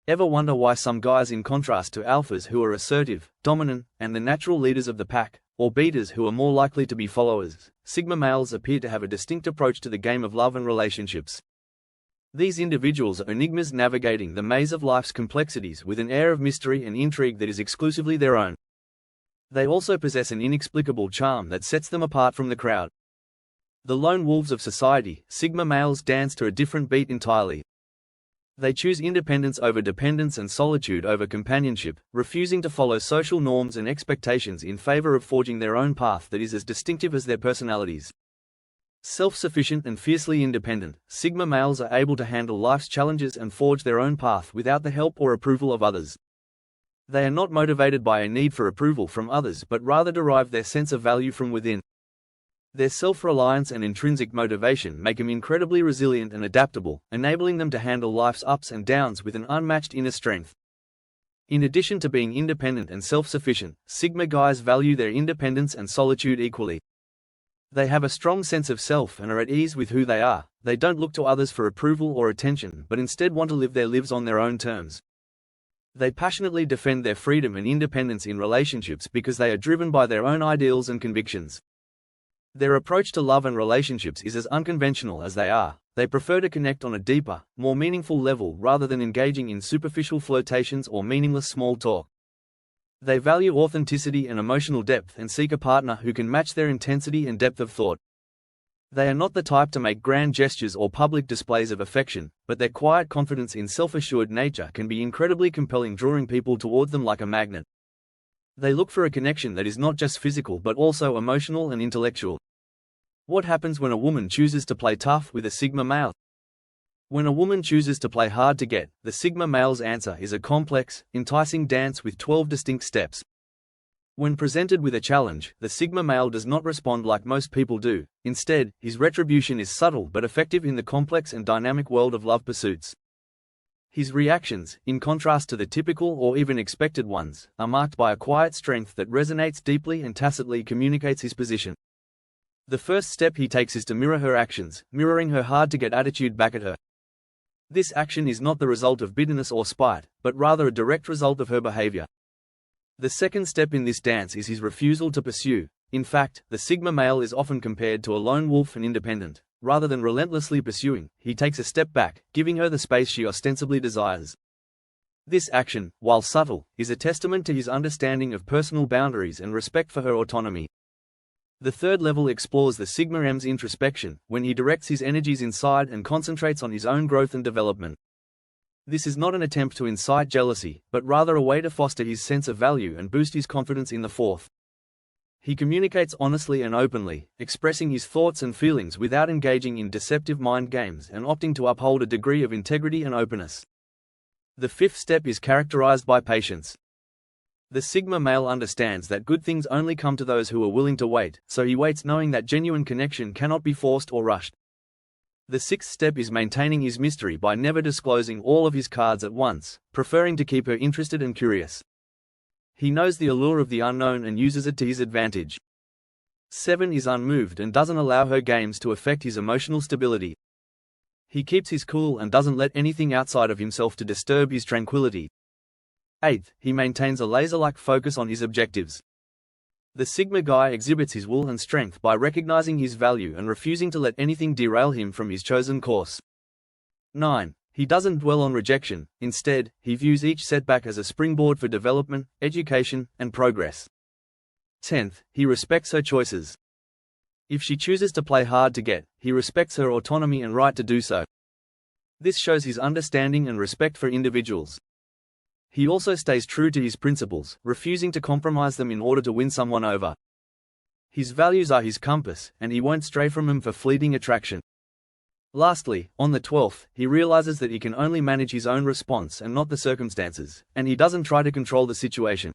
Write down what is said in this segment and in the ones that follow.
Ever wonder why some guys, in contrast to alphas who are assertive, dominant, and the natural leaders of the pack, or betas who are more likely to be followers, sigma males appear to have a distinct approach to the game of love and relationships? These individuals are enigmas navigating the maze of life's complexities with an air of mystery and intrigue that is exclusively their own. They also possess an inexplicable charm that sets them apart from the crowd. The lone wolves of society, sigma males dance to a different beat entirely. They choose independence over dependence and solitude over companionship, refusing to follow social norms and expectations in favor of forging their own path that is as distinctive as their personalities. Self-sufficient and fiercely independent, sigma males are able to handle life's challenges and forge their own path without the help or approval of others. They are not motivated by a need for approval from others but rather derive their sense of value from within. Their self-reliance and intrinsic motivation make them incredibly resilient and adaptable, enabling them to handle life's ups and downs with an unmatched inner strength. In addition to being independent and self-sufficient, sigma guys value their independence and solitude equally. They have a strong sense of self and are at ease with who they are. They don't look to others for approval or attention, but instead want to live their lives on their own terms. They passionately defend their freedom and independence in relationships because they are driven by their own ideals and convictions. Their approach to love and relationships is as unconventional as they are. They prefer to connect on a deeper, more meaningful level rather than engaging in superficial flirtations or meaningless small talk. They value authenticity and emotional depth and seek a partner who can match their intensity and depth of thought. They are not the type to make grand gestures or public displays of affection, but their quiet confidence in self-assured nature can be incredibly compelling, drawing people toward them like a magnet. They look for a connection that is not just physical but also emotional and intellectual. What happens when a woman chooses to play tough with a sigma male? When a woman chooses to play hard to get, the sigma male's answer is a complex, enticing dance with 12 distinct steps. When presented with a challenge, the sigma male does not respond like most people do. Instead, his retribution is subtle but effective in the complex and dynamic world of love pursuits. His reactions, in contrast to the typical or even expected ones, are marked by a quiet strength that resonates deeply and tacitly communicates his position. The first step he takes is to mirror her actions, mirroring her hard-to-get attitude back at her. This action is not the result of bitterness or spite, but rather a direct result of her behavior. The second step in this dance is his refusal to pursue. In fact, the sigma male is often compared to a lone wolf and independent. Rather than relentlessly pursuing, he takes a step back, giving her the space she ostensibly desires. This action, while subtle, is a testament to his understanding of personal boundaries and respect for her autonomy. The third level explores the sigma m's introspection, when he directs his energies inside and concentrates on his own growth and development. This is not an attempt to incite jealousy, but rather a way to foster his sense of value and boost his confidence in the fourth. He communicates honestly and openly, expressing his thoughts and feelings without engaging in deceptive mind games and opting to uphold a degree of integrity and openness. The fifth step is characterized by patience. The sigma male understands that good things only come to those who are willing to wait, so he waits knowing that genuine connection cannot be forced or rushed. The sixth step is maintaining his mystery by never disclosing all of his cards at once, preferring to keep her interested and curious. He knows the allure of the unknown and uses it to his advantage. 7 is unmoved and doesn't allow her games to affect his emotional stability. He keeps his cool and doesn't let anything outside of himself to disturb his tranquility. 8, he maintains a laser-like focus on his objectives. The sigma guy exhibits his will and strength by recognizing his value and refusing to let anything derail him from his chosen course. 9. He doesn't dwell on rejection. Instead, he views each setback as a springboard for development, education, and progress. 10th, he respects her choices. If she chooses to play hard to get, he respects her autonomy and right to do so. This shows his understanding and respect for individuals. He also stays true to his principles, refusing to compromise them in order to win someone over. His values are his compass, and he won't stray from them for fleeting attraction. Lastly, on the 12th, he realizes that he can only manage his own response and not the circumstances, and he doesn't try to control the situation.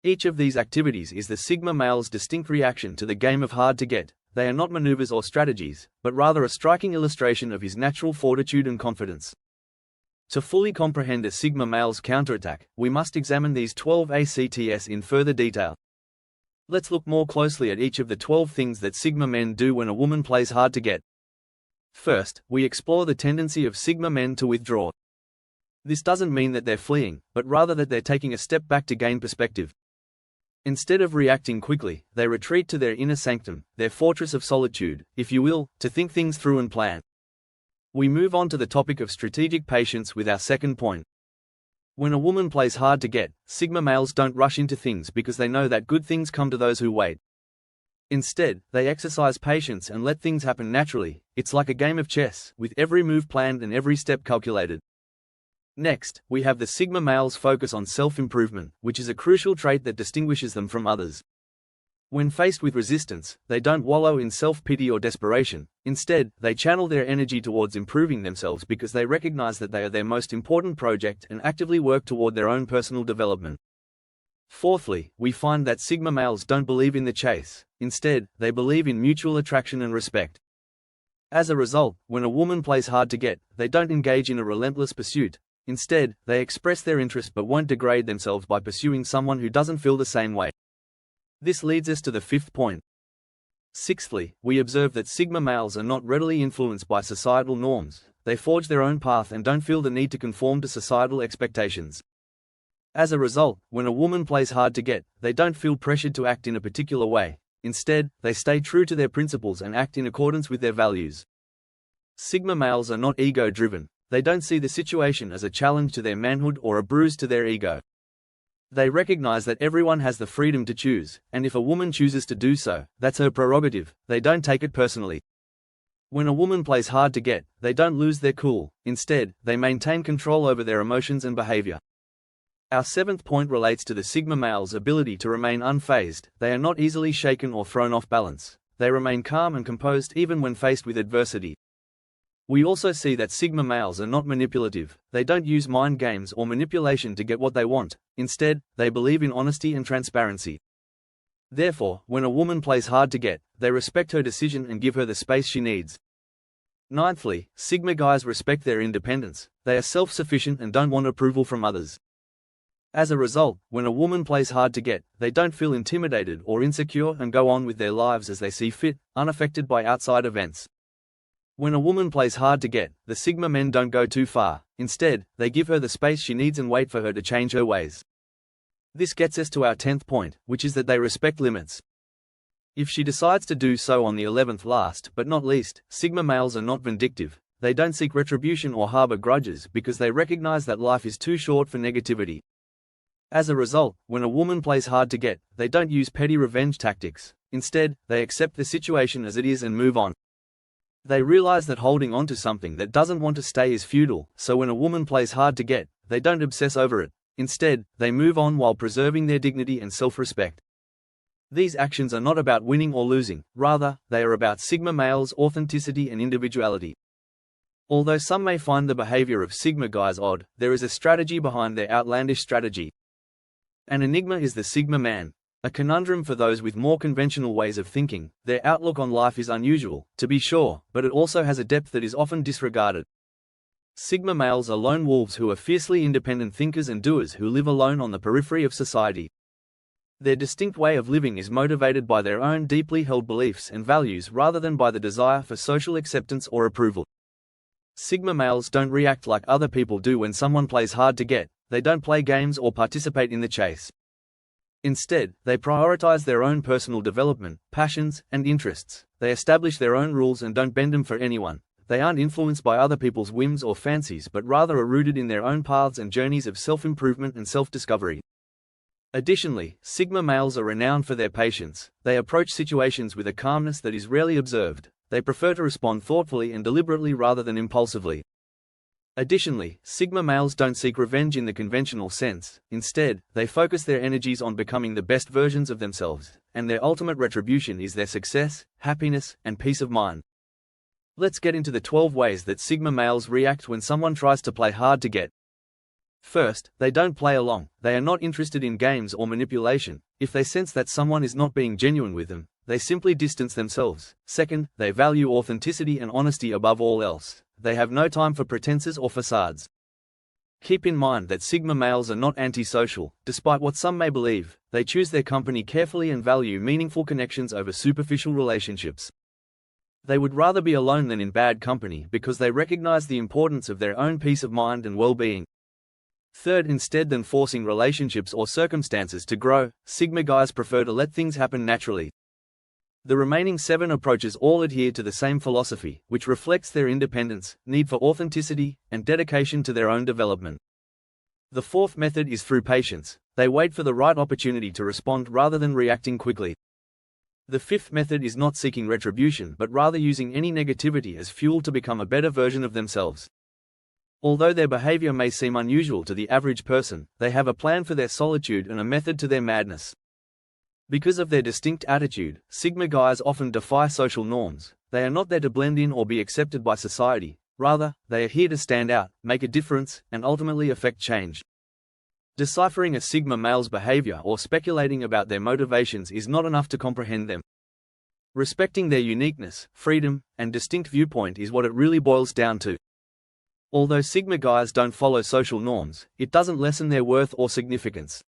Each of these activities is the sigma male's distinct reaction to the game of hard to get. They are not maneuvers or strategies, but rather a striking illustration of his natural fortitude and confidence. To fully comprehend a sigma male's counterattack, we must examine these 12 ACTS in further detail. Let's look more closely at each of the 12 things that sigma men do when a woman plays hard to get. First, we explore the tendency of sigma men to withdraw. This doesn't mean that they're fleeing, but rather that they're taking a step back to gain perspective. Instead of reacting quickly, they retreat to their inner sanctum, their fortress of solitude, if you will, to think things through and plan. We move on to the topic of strategic patience with our second point. When a woman plays hard to get, Sigma males don't rush into things because they know that good things come to those who wait. Instead, they exercise patience and let things happen naturally. It's like a game of chess, with every move planned and every step calculated. Next, we have the Sigma males' focus on self-improvement, which is a crucial trait that distinguishes them from others. When faced with resistance, they don't wallow in self-pity or desperation. Instead, they channel their energy towards improving themselves because they recognize that they are their most important project and actively work toward their own personal development. Fourthly, we find that Sigma males don't believe in the chase. Instead, they believe in mutual attraction and respect. As a result, when a woman plays hard to get, they don't engage in a relentless pursuit. Instead, they express their interest but won't degrade themselves by pursuing someone who doesn't feel the same way. This leads us to the fifth point. Sixthly, we observe that Sigma males are not readily influenced by societal norms. They forge their own path and don't feel the need to conform to societal expectations. As a result, when a woman plays hard to get, they don't feel pressured to act in a particular way. Instead, they stay true to their principles and act in accordance with their values. Sigma males are not ego-driven. They don't see the situation as a challenge to their manhood or a bruise to their ego. They recognize that everyone has the freedom to choose, and if a woman chooses to do so, that's her prerogative. They don't take it personally. When a woman plays hard to get, they don't lose their cool. Instead, they maintain control over their emotions and behavior. Our seventh point relates to the Sigma male's ability to remain unfazed. They are not easily shaken or thrown off balance. They remain calm and composed even when faced with adversity. We also see that Sigma males are not manipulative. They don't use mind games or manipulation to get what they want. Instead, they believe in honesty and transparency. Therefore, when a woman plays hard to get, they respect her decision and give her the space she needs. Ninthly, Sigma guys respect their independence. They are self-sufficient and don't want approval from others. As a result, when a woman plays hard to get, they don't feel intimidated or insecure and go on with their lives as they see fit, unaffected by outside events. When a woman plays hard to get, the Sigma men don't go too far. Instead, they give her the space she needs and wait for her to change her ways. This gets us to our 10th point, which is that they respect limits. If she decides to do so on the 11th last but not least, Sigma males are not vindictive. They don't seek retribution or harbor grudges because they recognize that life is too short for negativity. As a result, when a woman plays hard to get, they don't use petty revenge tactics. Instead, they accept the situation as it is and move on. They realize that holding on to something that doesn't want to stay is futile, so when a woman plays hard to get, they don't obsess over it. Instead, they move on while preserving their dignity and self-respect. These actions are not about winning or losing, rather, they are about Sigma males' authenticity and individuality. Although some may find the behavior of Sigma guys odd, there is a strategy behind their outlandish strategy. An enigma is the Sigma man. A conundrum for those with more conventional ways of thinking. Their outlook on life is unusual, to be sure, but it also has a depth that is often disregarded. Sigma males are lone wolves who are fiercely independent thinkers and doers who live alone on the periphery of society. Their distinct way of living is motivated by their own deeply held beliefs and values rather than by the desire for social acceptance or approval. Sigma males don't react like other people do when someone plays hard to get. They don't play games or participate in the chase. Instead, they prioritize their own personal development, passions, and interests. They establish their own rules and don't bend them for anyone. They aren't influenced by other people's whims or fancies but rather are rooted in their own paths and journeys of self-improvement and self-discovery. Additionally, Sigma males are renowned for their patience. They approach situations with a calmness that is rarely observed. They prefer to respond thoughtfully and deliberately rather than impulsively. Additionally, Sigma males don't seek revenge in the conventional sense. Instead, they focus their energies on becoming the best versions of themselves, and their ultimate retribution is their success, happiness, and peace of mind. Let's get into the 12 ways that Sigma males react when someone tries to play hard to get. First, they don't play along. They are not interested in games or manipulation. If they sense that someone is not being genuine with them, they simply distance themselves. Second, they value authenticity and honesty above all else. They have no time for pretenses or facades. Keep in mind that Sigma males are not antisocial. Despite what some may believe, they choose their company carefully and value meaningful connections over superficial relationships. They would rather be alone than in bad company because they recognize the importance of their own peace of mind and well-being. Third, instead than forcing relationships or circumstances to grow, Sigma guys prefer to let things happen naturally. The remaining 7 approaches all adhere to the same philosophy, which reflects their independence, need for authenticity, and dedication to their own development. The fourth method is through patience. They wait for the right opportunity to respond rather than reacting quickly. The fifth method is not seeking retribution but rather using any negativity as fuel to become a better version of themselves. Although their behavior may seem unusual to the average person, they have a plan for their solitude and a method to their madness. Because of their distinct attitude, Sigma guys often defy social norms. They are not there to blend in or be accepted by society. Rather, they are here to stand out, make a difference, and ultimately affect change. Deciphering a Sigma male's behavior or speculating about their motivations is not enough to comprehend them. Respecting their uniqueness, freedom, and distinct viewpoint is what it really boils down to. Although Sigma guys don't follow social norms, it doesn't lessen their worth or significance.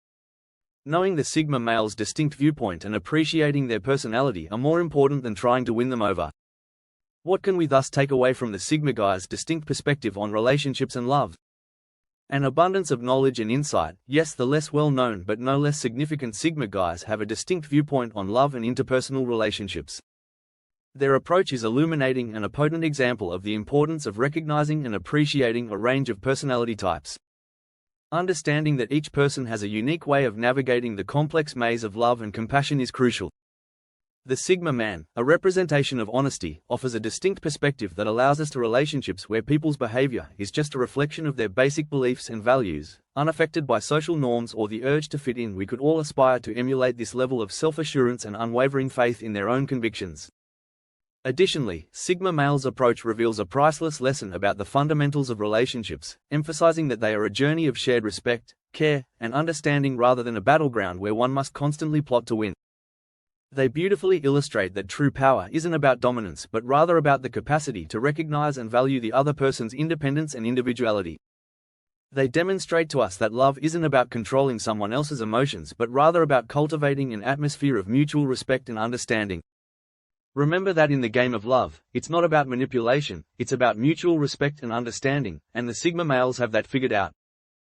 Knowing the Sigma male's distinct viewpoint and appreciating their personality are more important than trying to win them over. What can we thus take away from the Sigma guy's distinct perspective on relationships and love? An abundance of knowledge and insight. Yes, the less well-known but no less significant Sigma guys have a distinct viewpoint on love and interpersonal relationships. Their approach is illuminating and a potent example of the importance of recognizing and appreciating a range of personality types. Understanding that each person has a unique way of navigating the complex maze of love and compassion is crucial. The Sigma man, a representation of honesty, offers a distinct perspective that allows us to relationships where people's behavior is just a reflection of their basic beliefs and values, unaffected by social norms or the urge to fit in. We could all aspire to emulate this level of self-assurance and unwavering faith in their own convictions. Additionally, Sigma male's approach reveals a priceless lesson about the fundamentals of relationships, emphasizing that they are a journey of shared respect, care, and understanding rather than a battleground where one must constantly plot to win. They beautifully illustrate that true power isn't about dominance but rather about the capacity to recognize and value the other person's independence and individuality. They demonstrate to us that love isn't about controlling someone else's emotions but rather about cultivating an atmosphere of mutual respect and understanding. Remember that in the game of love, it's not about manipulation, it's about mutual respect and understanding, and the Sigma males have that figured out.